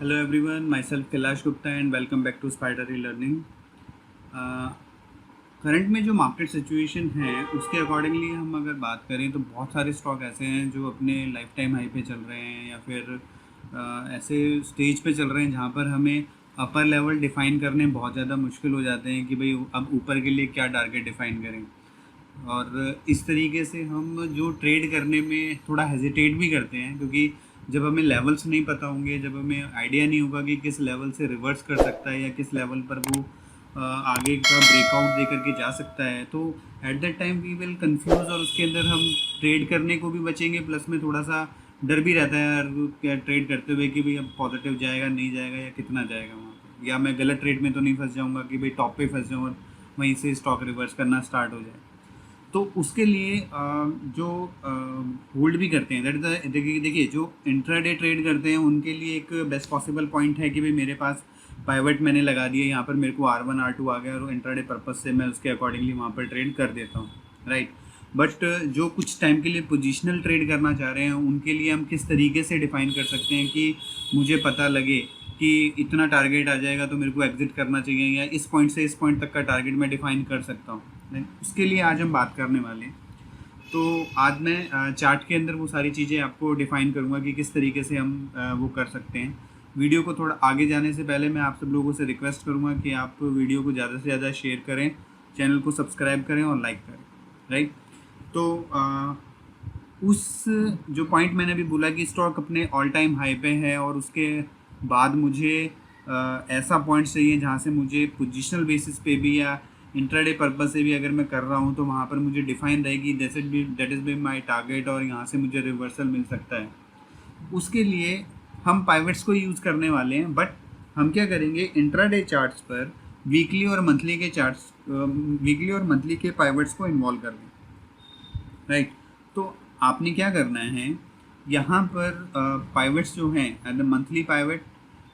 Hello everyone, myself Kailash Gupta and welcome back to Spider Learning. Current में जो market situation है उसके accordingly हम अगर बात करें तो बहुत सारे स्टॉक ऐसे हैं जो अपने लाइफ टाइम हाई पे चल रहे हैं या फिर ऐसे स्टेज पे चल रहे हैं जहाँ पर हमें अपर लेवल डिफ़ाइन करने बहुत ज़्यादा मुश्किल हो जाते हैं कि भाई अब ऊपर के लिए क्या टारगेट डिफ़ाइन करें। और इस तरीके से हम जो ट्रेड करने में थोड़ा हेजिटेट भी करते हैं, क्योंकि जब हमें लेवल्स नहीं पता होंगे, जब हमें आइडिया नहीं होगा कि किस लेवल से रिवर्स कर सकता है या किस लेवल पर वो आगे का ब्रेकआउट दे करके जा सकता है, तो at that time we will confuse और उसके अंदर हम ट्रेड करने को भी बचेंगे, प्लस में थोड़ा सा डर भी रहता है यार क्या ट्रेड करते हुए कि भाई अब पॉजिटिव जाएगा नहीं जाएगा या कितना जाएगा वहाँ पे, या मैं गलत ट्रेड में तो नहीं फंस जाऊँगा कि भाई टॉप पे फंस जाऊँ और वहीं से स्टॉक रिवर्स करना स्टार्ट हो जाए। तो उसके लिए जो होल्ड भी करते हैं, दैट इज देखिए जो इंट्राडे ट्रेड करते हैं उनके लिए एक बेस्ट पॉसिबल पॉइंट है कि भाई मेरे पास पाइवट मैंने लगा दिया, यहाँ पर मेरे को R1 R2 आ गया और इंट्राडे पर्पज से मैं उसके अकॉर्डिंगली वहाँ पर ट्रेड कर देता हूँ, राइट। बट जो कुछ टाइम के लिए पोजिशनल ट्रेड करना चाह रहे हैं उनके लिए हम किस तरीके से डिफ़ाइन कर सकते हैं कि मुझे पता लगे कि इतना टारगेट आ जाएगा तो मेरे को एग्जिट करना चाहिए, या इस पॉइंट से इस पॉइंट तक का टारगेट मैं डिफ़ाइन कर सकता हूँ, उसके लिए आज हम बात करने वाले हैं। तो आज मैं चार्ट के अंदर वो सारी चीज़ें आपको डिफ़ाइन करूँगा कि किस तरीके से हम वो कर सकते हैं। वीडियो को थोड़ा आगे जाने से पहले मैं आप सब लोगों से रिक्वेस्ट करूँगा कि आप वीडियो को ज़्यादा से ज़्यादा शेयर करें, चैनल को सब्सक्राइब करें और लाइक करें, राइट। तो उस जो पॉइंट मैंने अभी बोला कि स्टॉक अपने ऑल टाइम हाई पे है और उसके बाद मुझे ऐसा पॉइंट चाहिए जहाँ से मुझे पोजिशनल बेसिस पे भी या इंट्राडे पर्पस से भी अगर मैं कर रहा हूँ तो वहाँ पर मुझे डिफाइन रहेगी that is be my target और यहाँ से मुझे रिवर्सल मिल सकता है। उसके लिए हम पाइवट्स को यूज़ करने वाले हैं, बट हम क्या करेंगे इंट्राडे चार्ट्स पर वीकली और मंथली के चार्ट्स वीकली और मंथली के पाइवट्स को इन्वॉल्व कर लें, राइट। तो आपने क्या करना है, यहाँ पर पाइवट्स जो हैं एंड मंथली पाइवट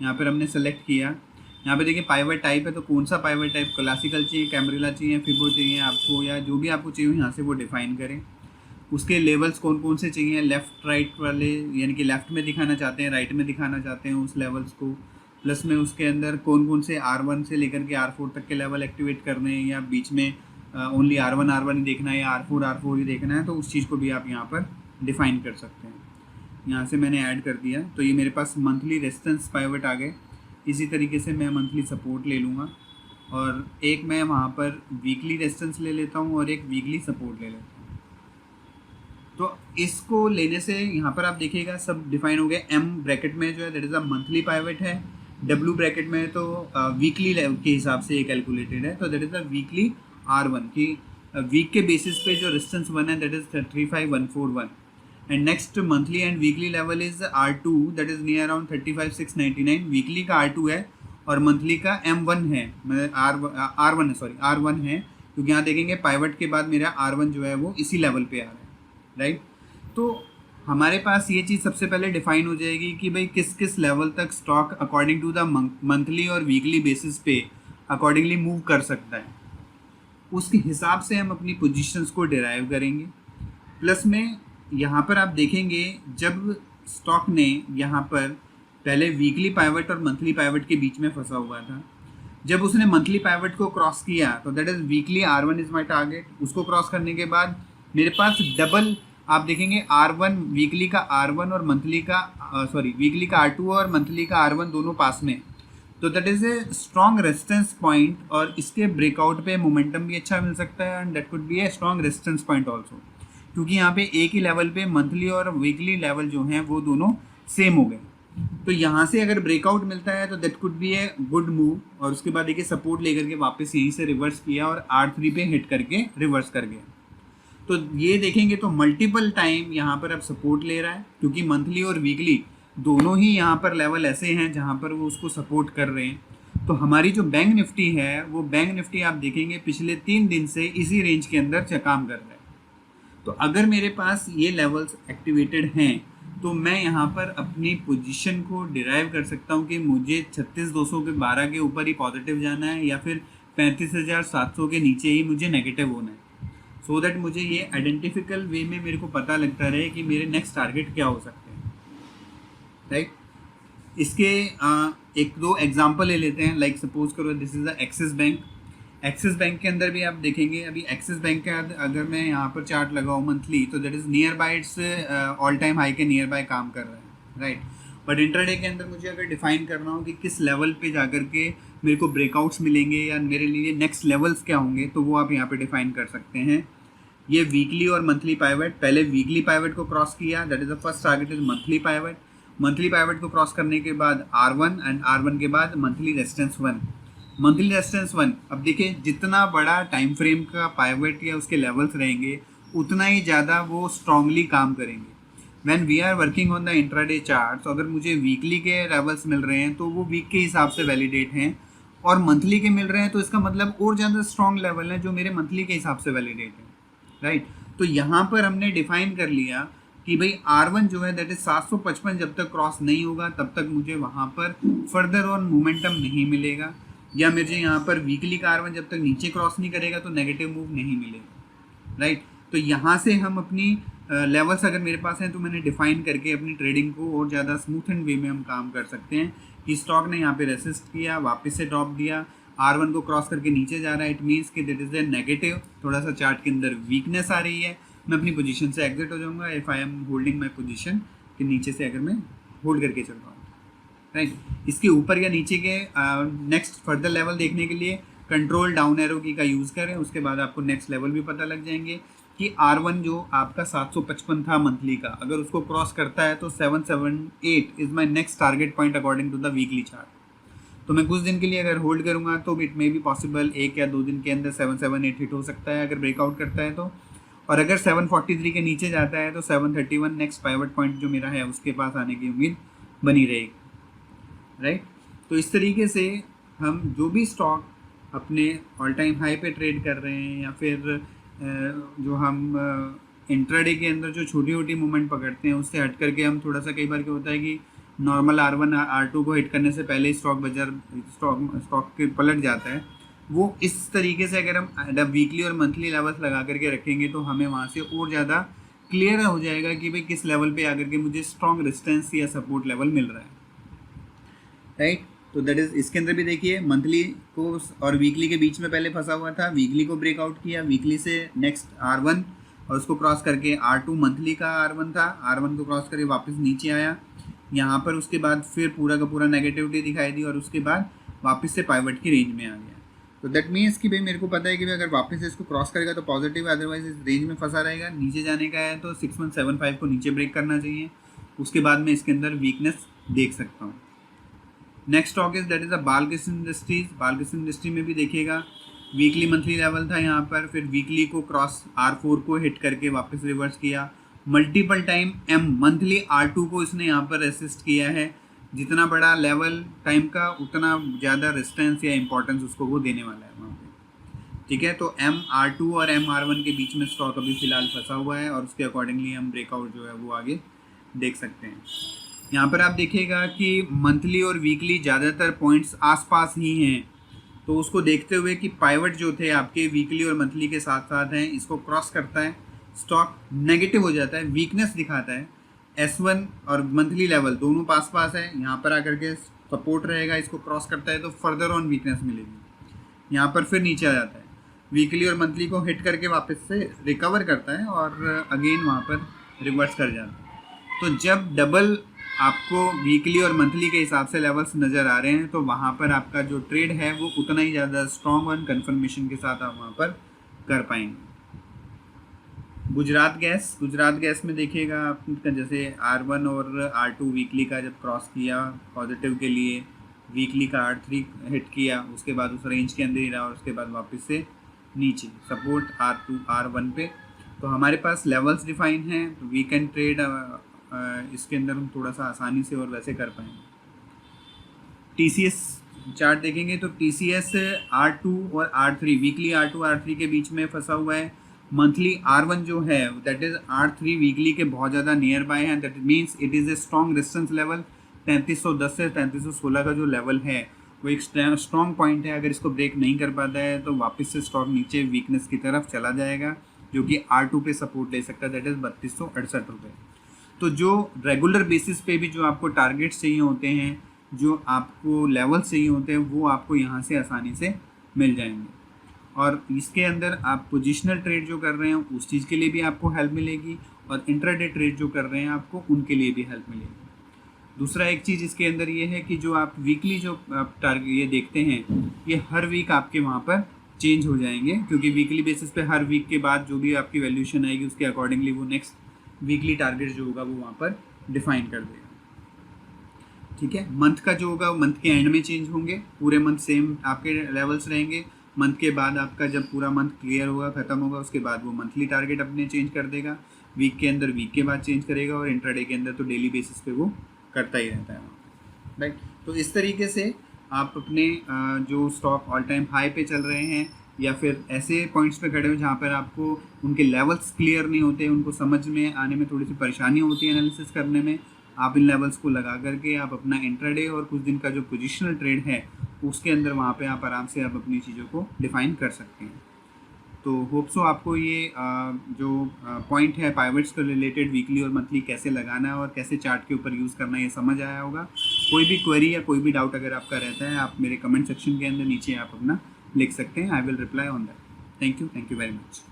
यहाँ पर हमने सेलेक्ट किया। यहाँ पे देखिए पाइवट टाइप है, तो कौन सा पाइवट टाइप, क्लासिकल चाहिए, कैमरिला चाहिए, फिबो चाहिए आपको, या जो भी आपको चाहिए यहाँ से वो डिफाइन करें। उसके लेवल्स कौन कौन से चाहिए, लेफ़्ट राइट वाले, यानी कि लेफ़्ट में दिखाना चाहते हैं, राइट में दिखाना चाहते हैं उस लेवल्स को, प्लस में उसके अंदर कौन कौन से R1 से लेकर के R4 तक के लेवल एक्टिवेट करने हैं, या बीच में ओनली R1 ही देखना है या R4 ही देखना है, तो उस चीज़ को भी आप यहाँ पर डिफ़ाइन कर सकते हैं। यहाँ से मैंने ऐड कर दिया, तो ये मेरे पास मंथली रेजिस्टेंस पाइवट आ गए। इसी तरीके से मैं मंथली सपोर्ट ले लूँगा और एक मैं वहाँ पर वीकली रेजिस्टेंस ले लेता हूँ और एक वीकली सपोर्ट ले लेता हूँ। तो इसको लेने से यहाँ पर आप देखिएगा सब डिफाइन हो गया। M ब्रैकेट में जो है that is a monthly pivot है, W ब्रैकेट में तो वीकली के हिसाब से ये कैलकुलेटेड है, तो that is the weekly R1 की वीक के बेसिस पे जो रेजिस्टेंस बना है that is 35141 and next monthly and weekly level is R2 that is near around 35699। Weekly का R2 है और मंथली का M1 है, मतलब R1 है, सॉरी R1 है, क्योंकि यहाँ देखेंगे पाइवट के बाद मेरा R1 जो है वो इसी लेवल पे आ रहा है, राइट। तो हमारे पास ये चीज़ सबसे पहले डिफाइन हो जाएगी कि भाई किस किस लेवल तक stock according to the monthly और वीकली बेसिस पे अकॉर्डिंगली मूव कर सकता है। उसके हिसाब से हम अपनी पोजीशंस को डिराइव करेंगे। प्लस में यहाँ पर आप देखेंगे जब स्टॉक ने यहाँ पर पहले वीकली पाइवट और मंथली पाइवट के बीच में फंसा हुआ था, जब उसने मंथली पाइवट को क्रॉस किया तो that is weekly R1 is my target. उसको क्रॉस करने के बाद मेरे पास डबल आप देखेंगे R1 वीकली का R1 और मंथली का वीकली का R2 और मंथली का R1 दोनों पास में, तो that is a strong resistance point और इसके ब्रेकआउट पे मोमेंटम भी अच्छा मिल सकता है and that could be a strong resistance point also, क्योंकि यहाँ पे एक ही लेवल पे मंथली और वीकली लेवल जो हैं वो दोनों सेम हो गए। तो यहाँ से अगर ब्रेकआउट मिलता है तो that could be a good move, और उसके बाद देखिए सपोर्ट लेकर के वापस यहीं से रिवर्स किया और R3 पे हिट करके रिवर्स कर गया। तो ये देखेंगे तो मल्टीपल टाइम यहाँ पर अब सपोर्ट ले रहा है, क्योंकि मंथली और वीकली दोनों ही यहाँ पर लेवल ऐसे हैं जहाँ पर वो उसको सपोर्ट कर रहे हैं। तो हमारी जो बैंक निफ्टी है वो बैंक निफ्टी आप देखेंगे पिछले 3 दिन से इसी रेंज के अंदर काम कर रहा है। तो अगर मेरे पास ये लेवल्स एक्टिवेटेड हैं तो मैं यहाँ पर अपनी पोजीशन को डिराइव कर सकता हूँ कि मुझे 36,212 के ऊपर ही पॉजिटिव जाना है या फिर 35,700 के नीचे ही मुझे नेगेटिव होना है, सो दैट मुझे ये आइडेंटिफिकल वे में मेरे को पता लगता रहे कि मेरे नेक्स्ट टारगेट क्या हो सकते हैं, राइट। इसके एक दो एग्जांपल ले लेते हैं। लाइक सपोज करो this is the axis bank. Axis bank के अंदर भी आप देखेंगे, अभी एक्सिस बैंक का अगर मैं यहाँ पर चार्ट लगाऊँ मंथली, तो that is near by it's all time high के नियर बाय काम कर रहा है, राइट। बट इंट्राडे के अंदर मुझे अगर डिफाइन करना हो कि किस लेवल पे जाकर के मेरे को ब्रेकआउट्स मिलेंगे या मेरे लिए नेक्स्ट लेवल्स क्या होंगे, तो वो आप यहाँ पे डिफाइन कर सकते हैं। ये वीकली और मंथली पाइवट, पहले वीकली पाइवट को क्रॉस किया, that is the first target is monthly pivot. Monthly pivot को क्रॉस करने के बाद R1 एंड R1 के बाद मंथली रेजिस्टेंस 1। मंथली रेजिस्टेंस 1, अब देखिए जितना बड़ा टाइम फ्रेम का पाइवट या उसके लेवल्स रहेंगे उतना ही ज़्यादा वो स्ट्रांगली काम करेंगे। When we are working on the intraday charts, अगर मुझे वीकली के लेवल्स मिल रहे हैं तो वो वीक के हिसाब से वैलिडेट हैं, और मंथली के मिल रहे हैं तो इसका मतलब और ज़्यादा स्ट्रॉन्ग लेवल है जो मेरे मंथली के हिसाब से वैलिडेट है, राइट। तो यहाँ पर हमने डिफाइन कर लिया कि भाई R1 जो है दैट इज 755 जब तक क्रॉस नहीं होगा तब तक मुझे वहाँ पर फर्दर और मोमेंटम नहीं मिलेगा, या मुझे यहाँ पर वीकली का R1 जब तक नीचे क्रॉस नहीं करेगा तो नेगेटिव मूव नहीं मिलेगा, राइट। तो यहाँ से हम अपनी लेवल्स अगर मेरे पास हैं तो मैंने डिफाइन करके अपनी ट्रेडिंग को और ज़्यादा स्मूथ एंड वे में हम काम कर सकते हैं कि स्टॉक ने यहाँ पे रेसिस्ट किया, वापस से ड्रॉप दिया, R1 को क्रॉस करके नीचे जा रहा है, इट मीन्स कि दैट इज ए नेगेटिव, थोड़ा सा चार्ट के अंदर वीकनेस आ रही है, मैं अपनी पोजीशन से एग्जिट हो जाऊंगा if I am holding my position कि नीचे से अगर मैं होल्ड करके चल रहा हूँ, राइट। इसके ऊपर या नीचे के नेक्स्ट फर्दर लेवल देखने के लिए कंट्रोल डाउन एरो की का यूज़ करें, उसके बाद आपको नेक्स्ट लेवल भी पता लग जाएंगे कि R1 जो आपका 755 था मंथली का, अगर उसको क्रॉस करता है तो 778 is my next target point according to the weekly chart. तो मैं कुछ दिन के लिए अगर होल्ड करूंगा तो इट मे बी पॉसिबल 1 या 2 दिन के अंदर 778 हिट हो सकता है अगर ब्रेकआउट करता है तो, और अगर 743 के नीचे जाता है तो 731 नेक्स्ट पाइवट पॉइंट जो मेरा है उसके पास आने की उम्मीद बनी रहेगी, राइट। तो इस तरीके से हम जो भी स्टॉक अपने ऑल टाइम हाई पे ट्रेड कर रहे हैं या फिर जो हम इंट्राडे के अंदर जो छोटी छोटी मूवमेंट पकड़ते हैं उससे हट करके हम थोड़ा सा, कई बार क्या होता है कि नॉर्मल R1 R2 को हिट करने से पहले ही स्टॉक के पलट जाता है, वो इस तरीके से अगर हम वीकली और मंथली लेवल्स लगा करके रखेंगे तो हमें वहाँ से और ज़्यादा क्लियर हो जाएगा कि भाई किस लेवल पे आकर के मुझे स्ट्रॉन्ग रेजिस्टेंस या सपोर्ट लेवल मिल रहा है, राइट। तो दैट इज, इसके अंदर भी देखिए मंथली को और वीकली के बीच में पहले फंसा हुआ था, वीकली को ब्रेकआउट किया, वीकली से नेक्स्ट R1 और उसको क्रॉस करके R2 मंथली का R1 था, R1 को क्रॉस करके वापस नीचे आया यहाँ पर, उसके बाद फिर पूरा का पूरा नेगेटिविटी दिखाई दी और उसके बाद वापस से पाइवट की रेंज में आ गया। तो दैट मीन्स कि भाई मेरे को पता है कि भाई अगर वापस से इसको क्रॉस करेगा तो पॉजिटिव है, अदरवाइज इस रेंज में फंसा रहेगा। नीचे जाने का है तो 6175 को नीचे ब्रेक करना चाहिए, उसके बाद मैं इसके अंदर वीकनेस देख सकता हूँ। Next stock is that is a Balkrishna industries. Balkrishna industry में भी देखिएगा वीकली मंथली लेवल था यहाँ पर, फिर वीकली को क्रॉस R4 को हिट करके वापस रिवर्स किया, मल्टीपल टाइम मंथली R2 को इसने यहाँ पर रेसिस्ट किया है। जितना बड़ा लेवल टाइम का उतना ज़्यादा रेजिस्टेंस या इंपॉर्टेंस उसको वो देने वाला है वहाँ पे, ठीक है। तो R2 और R1 के बीच में स्टॉक अभी फ़िलहाल फंसा हुआ है और उसके अकॉर्डिंगली हम ब्रेकआउट जो है वो आगे देख सकते हैं। यहाँ पर आप देखिएगा कि मंथली और वीकली ज़्यादातर पॉइंट्स आसपास ही हैं, तो उसको देखते हुए कि पाइवट जो थे आपके वीकली और मंथली के साथ साथ हैं, इसको क्रॉस करता है स्टॉक नेगेटिव हो जाता है, वीकनेस दिखाता है। S1 और मंथली लेवल दोनों पास पास है, यहाँ पर आकर के सपोर्ट रहेगा, इसको क्रॉस करता है तो फर्दर ऑन वीकनेस मिलेगी, यहाँ पर फिर नीचे आ जाता है, वीकली और मंथली को हिट करके वापस से रिकवर करता है और अगेन वहाँ पर रिवर्स कर जाता है। तो जब डबल आपको वीकली और मंथली के हिसाब से लेवल्स नज़र आ रहे हैं तो वहाँ पर आपका जो ट्रेड है वो उतना ही ज़्यादा स्ट्रॉन्ग और कन्फर्मेशन के साथ आप वहाँ पर कर पाएंगे। गुजरात गैस में देखिएगा आपका जैसे R1 और R2 वीकली का जब क्रॉस किया पॉजिटिव के लिए, वीकली का R3 हिट किया, उसके बाद उस रेंज के अंदर ही रहा और उसके बाद वापस से नीचे सपोर्ट R2 R1 पे। तो हमारे पास लेवल्स डिफाइन हैं, तो वी कैन ट्रेड इसके अंदर हम थोड़ा सा आसानी से और वैसे कर पाएंगे। TCS चार्ट देखेंगे तो TCS R2 और R3 वीकली R2 R3 के बीच में फंसा हुआ है। मंथली R1 जो है दैट इज R3 वीकली के बहुत ज़्यादा नियर बाय है, that means it is a strong resistance level. 3310 से 3316 का जो लेवल है वो एक स्ट्रॉन्ग पॉइंट है, अगर इसको ब्रेक नहीं कर पाता है तो वापस से स्टॉक नीचे वीकनेस की तरफ चला जाएगा, जो कि R2 पे सपोर्ट ले सकता है, दैट इज़ 3268 रुपये। तो जो रेगुलर बेसिस पे भी जो आपको टारगेट्स चाहिए होते हैं जो आपको लेवल चाहिए होते हैं वो आपको यहाँ से आसानी से मिल जाएंगे। और इसके अंदर आप पोजिशनल ट्रेड जो कर रहे हैं उस चीज़ के लिए भी आपको हेल्प मिलेगी, और इंट्राडे ट्रेड जो कर रहे हैं आपको उनके लिए भी हेल्प मिलेगी। दूसरा एक चीज़ इसके अंदर ये है कि जो आप वीकली जो आप टारगेट ये देखते हैं, ये हर वीक आपके वहाँ पर चेंज हो जाएंगे, क्योंकि वीकली बेसिस पे हर वीक के बाद जो भी आपकी वैल्यूएशन आएगी उसके अकॉर्डिंगली वो नेक्स्ट वीकली टारगेट जो होगा वो वहाँ पर डिफाइन कर देगा। ठीक है, मंथ का जो होगा मंथ के एंड में चेंज होंगे, पूरे मंथ सेम आपके लेवल्स रहेंगे। मंथ के बाद आपका जब पूरा मंथ क्लियर होगा, ख़त्म होगा, उसके बाद वो मंथली टारगेट अपने चेंज कर देगा। वीक के अंदर वीक के बाद चेंज करेगा, और इंट्राडे के अंदर तो डेली बेसिस पे वो करता ही रहता है, राइट। तो इस तरीके से आप अपने जो स्टॉक ऑल टाइम हाई पे चल रहे हैं या फिर ऐसे पॉइंट्स पे खड़े हो जहाँ पर आपको उनके लेवल्स क्लियर नहीं होते, उनको समझ में आने में थोड़ी सी परेशानी होती है एनालिसिस करने में, आप इन लेवल्स को लगा करके आप अपना इंट्राडे और कुछ दिन का जो पोजिशनल ट्रेड है उसके अंदर वहाँ पे आप आराम से आप अपनी चीज़ों को डिफ़ाइन कर सकते हैं। तो होप सो आपको ये जो पॉइंट है पाइवट्स के रिलेटेड वीकली और मंथली कैसे लगाना है और कैसे चार्ट के ऊपर यूज़ करना है ये समझ आया होगा। कोई भी क्वेरी या कोई भी डाउट अगर आपका रहता है आप मेरे कमेंट सेक्शन के अंदर नीचे आप अपना लिख सकते हैं। I will reply on that. Thank you very much.